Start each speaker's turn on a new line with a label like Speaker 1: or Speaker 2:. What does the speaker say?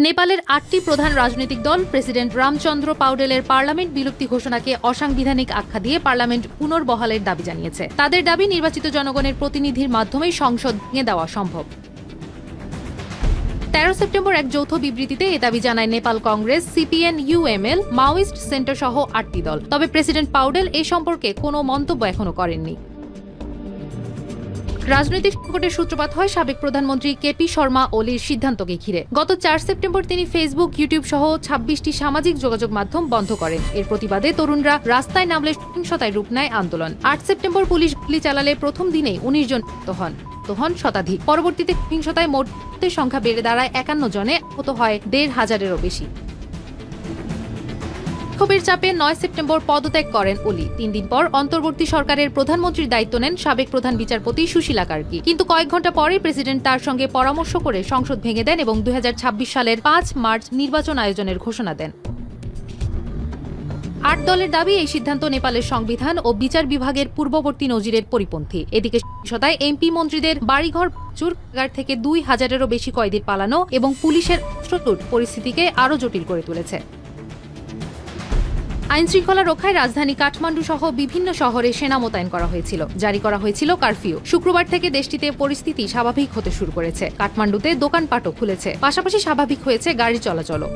Speaker 1: নেপালের ৮টি প্রধান রাজনৈতিক দল প্রেসিডেন্ট রামচন্দ্র পাউডেলের পার্লামেন্ট বিলুপ্তি ঘোষণাকে অসাংবিধানিক আখ্যা দিয়ে পার্লামেন্ট পুনর্বহালের দাবি জানিয়েছে। তাদের দাবি, নির্বাচিত জনগণের প্রতিনিধির মাধ্যমেই সংসদ ভেঙে দেওয়া সম্ভব। ১৩ সেপ্টেম্বর এক যৌথ বিবৃতিতে এ দাবি জানায় Nepal Congress, CPN UML, Maoist centre সহ ৮টি দল। তবে প্রেসিডেন্ট পাউডেল এ সম্পর্কে কোনো মন্তব্য এখনো করেননি। রাজনৈতিক সংকটের সূত্রপাত হয় সাবেক প্রধানমন্ত্রী কেপি শর্মা ওলির সিদ্ধান্তকে ঘিরে। গত ৪ সেপ্টেম্বর তিনি ফেসবুক, ইউটিউব সহ ২৬টি সামাজিক যোগাযোগ মাধ্যম বন্ধ করেন। এর প্রতিবাদে তরুণরা রাস্তায় নামলে সহিংসতায় রূপ নেয় আন্দোলন। ৮ সেপ্টেম্বর পুলিশ গুলি চালালে প্রথম দিনেই ১৯ জন আহত হন শতাধিক। পরবর্তীতে সহিংসতায় মোট সংখ্যা বেড়ে দাঁড়ায় ৫১ জনে, আহত হয় ১৫০০-এরও বেশি। ক্ষোভের চাপে ৯ সেপ্টেম্বর পদত্যাগ করেন ওলি। ৩ দিন পর অন্তর্বর্তী সরকারের প্রধানমন্ত্রীর দায়িত্ব নেন সাবেক প্রধান বিচারপতি সুশীলা কার্কি। কিন্তু কয়েক ঘণ্টা পরে প্রেসিডেন্ট তার সঙ্গে পরামর্শ করে সংসদ ভেঙে দেন এবং ২০২৬ সালের ৫ মার্চ নির্বাচন আয়োজনের ঘোষণা দেন। ৮ দলের দাবি, এই সিদ্ধান্ত নেপালের সংবিধান ও বিচার বিভাগের পূর্ববর্তী নজিরের পরিপন্থী। এদিকে সহিংসতায় এমপি মন্ত্রীদের বাড়িঘর ভাঙচুর, কারাগার থেকে ২,০০০-এরও বেশি কয়েদির পালানো এবং পুলিশের অস্ত্রলুট পরিস্থিতিকে আরও জটিল করে তুলেছে। আইনশৃঙ্খলা রক্ষায় রাজধানী কাঠমান্ডু সহ বিভিন্ন শহরে সেনা মোতায়েন করা হয়েছিল। জারি করা হয়েছিল কারফিউ। শুক্রবার থেকে দেশটিতে পরিস্থিতি স্বাভাবিক হতে শুরু করেছে। কাঠমান্ডুতে দোকানপাটও খুলেছে, পাশাপাশি স্বাভাবিক হয়েছে গাড়ি চলাচলও।